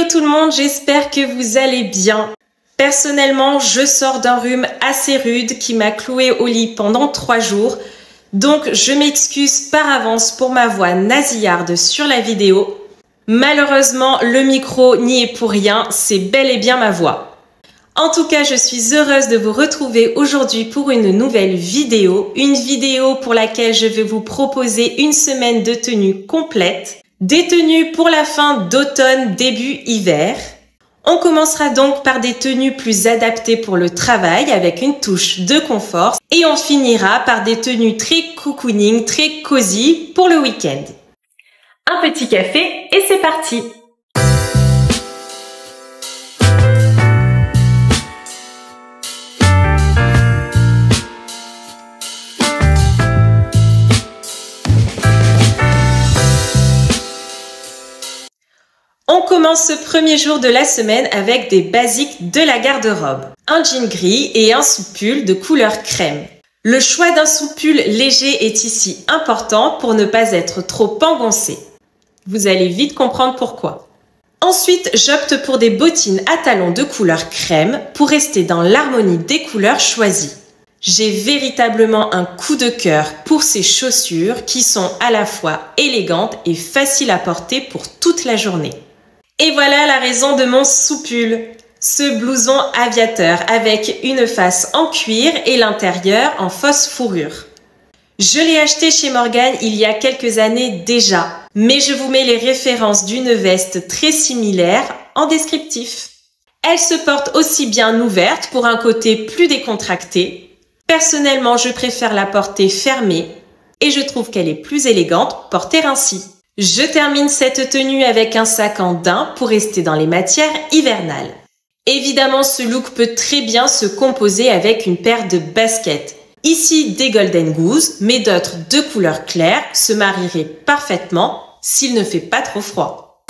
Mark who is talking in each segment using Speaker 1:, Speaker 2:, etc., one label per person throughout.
Speaker 1: Hello tout le monde, j'espère que vous allez bien. Personnellement, je sors d'un rhume assez rude qui m'a cloué au lit pendant 3 jours. Donc je m'excuse par avance pour ma voix nasillarde sur la vidéo. Malheureusement, le micro n'y est pour rien, c'est bel et bien ma voix. En tout cas, je suis heureuse de vous retrouver aujourd'hui pour une nouvelle vidéo. Une vidéo pour laquelle je vais vous proposer une semaine de tenues complète. Des tenues pour la fin d'automne, début hiver. On commencera donc par des tenues plus adaptées pour le travail avec une touche de confort. Et on finira par des tenues très cocooning, très cosy pour le week-end. Un petit café et c'est parti! On commence ce premier jour de la semaine avec des basiques de la garde-robe. Un jean gris et un sous-pull de couleur crème. Le choix d'un sous-pull léger est ici important pour ne pas être trop engoncé. Vous allez vite comprendre pourquoi. Ensuite, j'opte pour des bottines à talons de couleur crème pour rester dans l'harmonie des couleurs choisies. J'ai véritablement un coup de cœur pour ces chaussures qui sont à la fois élégantes et faciles à porter pour toute la journée. Et voilà la raison de mon sous-pull. Ce blouson aviateur avec une face en cuir et l'intérieur en fausse fourrure. Je l'ai acheté chez Morgan il y a quelques années déjà, mais je vous mets les références d'une veste très similaire en descriptif. Elle se porte aussi bien ouverte pour un côté plus décontracté. Personnellement, je préfère la porter fermée et je trouve qu'elle est plus élégante portée ainsi. Je termine cette tenue avec un sac en daim pour rester dans les matières hivernales. Évidemment, ce look peut très bien se composer avec une paire de baskets. Ici, des Golden Goose, mais d'autres de couleur claire se marieraient parfaitement s'il ne fait pas trop froid.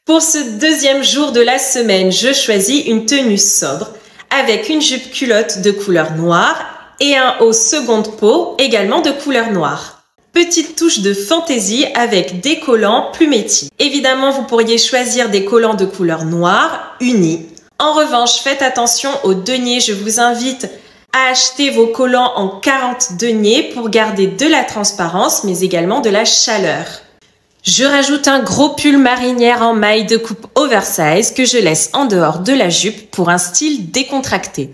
Speaker 1: Pour ce deuxième jour de la semaine, je choisis une tenue sobre avec une jupe culotte de couleur noire et un haut seconde peau également de couleur noire. Petite touche de fantaisie avec des collants plumetis. Évidemment, vous pourriez choisir des collants de couleur noire unis. En revanche, faites attention aux deniers. Je vous invite à acheter vos collants en 40 deniers pour garder de la transparence mais également de la chaleur. Je rajoute un gros pull marinière en maille de coupe oversize que je laisse en dehors de la jupe pour un style décontracté.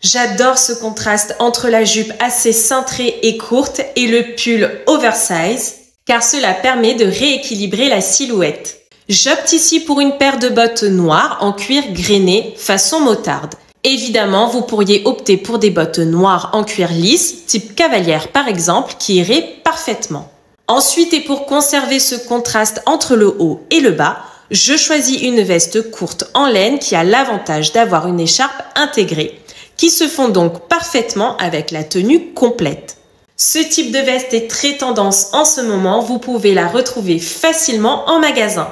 Speaker 1: J'adore ce contraste entre la jupe assez cintrée et courte et le pull oversize car cela permet de rééquilibrer la silhouette. J'opte ici pour une paire de bottes noires en cuir grainé façon motarde. Évidemment, vous pourriez opter pour des bottes noires en cuir lisse, type cavalière par exemple, qui iraient parfaitement. Ensuite, et pour conserver ce contraste entre le haut et le bas, je choisis une veste courte en laine qui a l'avantage d'avoir une écharpe intégrée, qui se fond donc parfaitement avec la tenue complète. Ce type de veste est très tendance en ce moment, vous pouvez la retrouver facilement en magasin.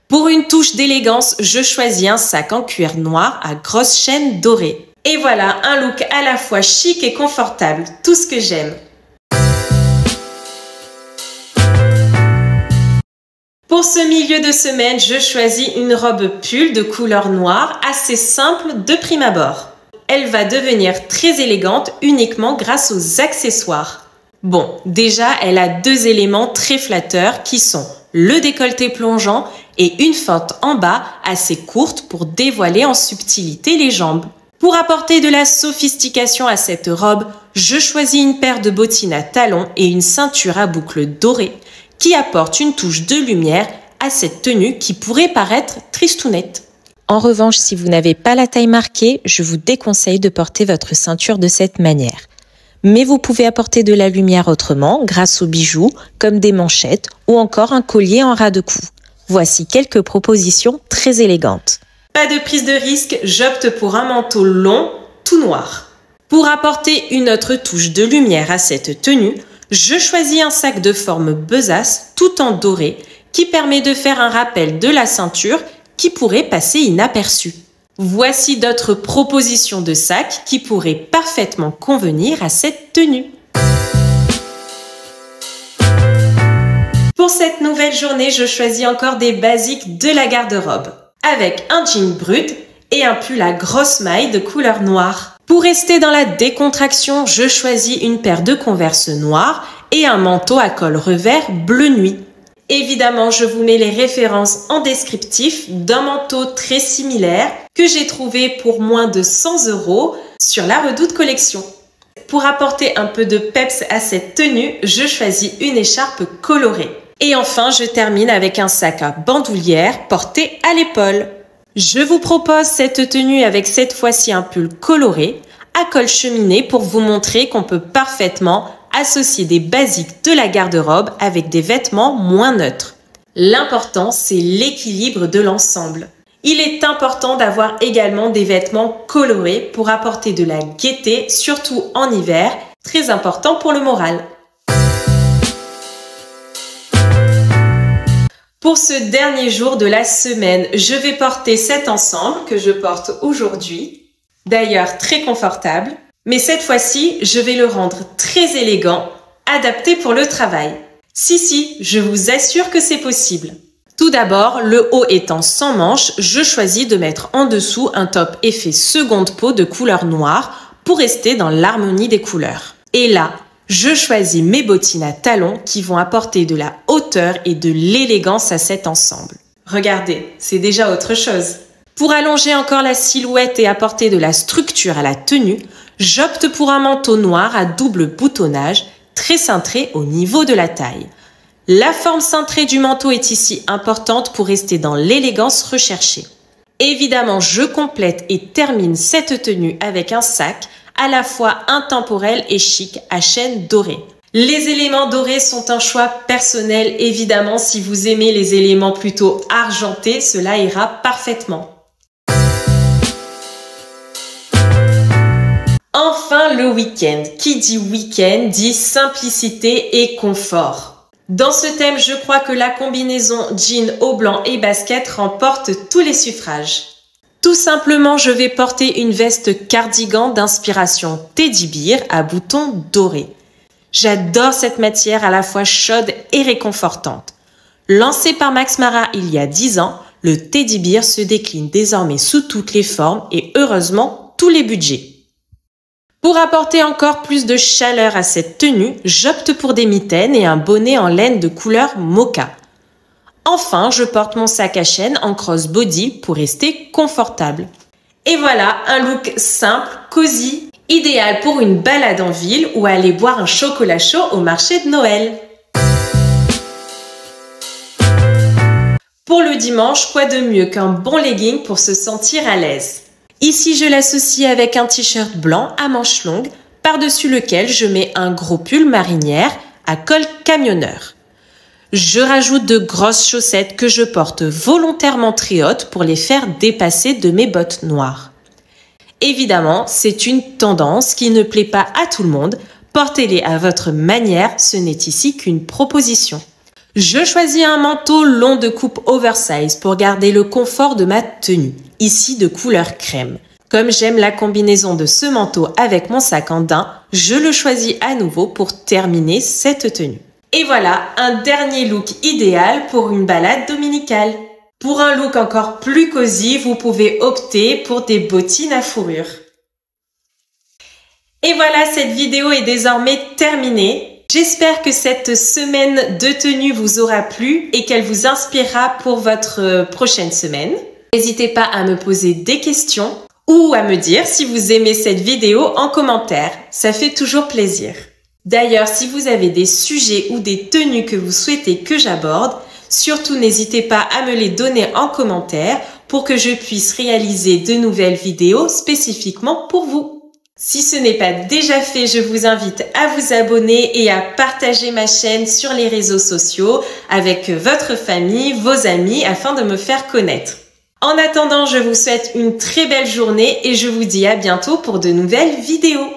Speaker 1: Pour une touche d'élégance, je choisis un sac en cuir noir à grosse chaîne dorée. Et voilà, un look à la fois chic et confortable, tout ce que j'aime. Pour ce milieu de semaine, je choisis une robe pull de couleur noire assez simple de prime abord. Elle va devenir très élégante uniquement grâce aux accessoires. Bon, déjà, elle a 2 éléments très flatteurs qui sont le décolleté plongeant et une fente en bas assez courte pour dévoiler en subtilité les jambes. Pour apporter de la sophistication à cette robe, je choisis une paire de bottines à talons et une ceinture à boucles dorées qui apporte une touche de lumière à cette tenue qui pourrait paraître tristounette.
Speaker 2: En revanche, si vous n'avez pas la taille marquée, je vous déconseille de porter votre ceinture de cette manière. Mais vous pouvez apporter de la lumière autrement grâce aux bijoux comme des manchettes ou encore un collier en ras de cou. Voici quelques propositions très élégantes.
Speaker 1: Pas de prise de risque, j'opte pour un manteau long, tout noir. Pour apporter une autre touche de lumière à cette tenue, je choisis un sac de forme besace tout en doré qui permet de faire un rappel de la ceinture qui pourrait passer inaperçu. Voici d'autres propositions de sacs qui pourraient parfaitement convenir à cette tenue. Pour Pour cette nouvelle journée, je choisis encore des basiques de la garde-robe, avec un jean brut et un pull à grosse maille de couleur noire. Pour rester dans la décontraction, je choisis une paire de Converse noires et un manteau à col revers bleu nuit. Évidemment, je vous mets les références en descriptif d'un manteau très similaire que j'ai trouvé pour moins de 100 € sur la Redoute Collection. Pour apporter un peu de peps à cette tenue, je choisis une écharpe colorée. Et enfin, je termine avec un sac à bandoulière porté à l'épaule. Je vous propose cette tenue avec cette fois-ci un pull coloré à col cheminé pour vous montrer qu'on peut parfaitement associer des basiques de la garde-robe avec des vêtements moins neutres. L'important, c'est l'équilibre de l'ensemble. Il est important d'avoir également des vêtements colorés pour apporter de la gaieté, surtout en hiver, très important pour le moral. Pour ce dernier jour de la semaine, je vais porter cet ensemble que je porte aujourd'hui. D'ailleurs très confortable, mais cette fois-ci, je vais le rendre très élégant, adapté pour le travail. Si, je vous assure que c'est possible. Tout d'abord, le haut étant sans manches, je choisis de mettre en dessous un top effet seconde peau de couleur noire pour rester dans l'harmonie des couleurs. Et là, je choisis mes bottines à talons qui vont apporter de la hauteur et de l'élégance à cet ensemble. Regardez, c'est déjà autre chose. Pour allonger encore la silhouette et apporter de la structure à la tenue, j'opte pour un manteau noir à double boutonnage, très cintré au niveau de la taille. La forme cintrée du manteau est ici importante pour rester dans l'élégance recherchée. Évidemment, je complète et termine cette tenue avec un sac à la fois intemporel et chic à chaîne dorée. Les éléments dorés sont un choix personnel, évidemment, si vous aimez les éléments plutôt argentés, cela ira parfaitement. Enfin, le week-end. Qui dit week-end dit simplicité et confort. Dans ce thème, je crois que la combinaison jean haut blanc et basket remporte tous les suffrages. Tout simplement, je vais porter une veste cardigan d'inspiration Teddy Bear à boutons dorés. J'adore cette matière à la fois chaude et réconfortante. Lancé par Max Mara il y a 10 ans, le Teddy Bear se décline désormais sous toutes les formes et heureusement tous les budgets. Pour apporter encore plus de chaleur à cette tenue, j'opte pour des mitaines et un bonnet en laine de couleur mocha. Enfin, je porte mon sac à chaîne en crossbody pour rester confortable. Et voilà, un look simple, cosy, idéal pour une balade en ville ou aller boire un chocolat chaud au marché de Noël. Pour le dimanche, quoi de mieux qu'un bon legging pour se sentir à l'aise? Ici, je l'associe avec un t-shirt blanc à manches longues, par-dessus lequel je mets un gros pull marinière à col camionneur. Je rajoute de grosses chaussettes que je porte volontairement très hautes pour les faire dépasser de mes bottes noires. Évidemment, c'est une tendance qui ne plaît pas à tout le monde. Portez-les à votre manière, ce n'est ici qu'une proposition. Je choisis un manteau long de coupe oversize pour garder le confort de ma tenue, ici de couleur crème. Comme j'aime la combinaison de ce manteau avec mon sac en daim, je le choisis à nouveau pour terminer cette tenue. Et voilà, un dernier look idéal pour une balade dominicale. Pour un look encore plus cosy, vous pouvez opter pour des bottines à fourrure. Et voilà, cette vidéo est désormais terminée. J'espère que cette semaine de tenue vous aura plu et qu'elle vous inspirera pour votre prochaine semaine. N'hésitez pas à me poser des questions ou à me dire si vous aimez cette vidéo en commentaire. Ça fait toujours plaisir. D'ailleurs, si vous avez des sujets ou des tenues que vous souhaitez que j'aborde, surtout n'hésitez pas à me les donner en commentaire pour que je puisse réaliser de nouvelles vidéos spécifiquement pour vous. Si ce n'est pas déjà fait, je vous invite à vous abonner et à partager ma chaîne sur les réseaux sociaux avec votre famille, vos amis afin de me faire connaître. En attendant, je vous souhaite une très belle journée et je vous dis à bientôt pour de nouvelles vidéos.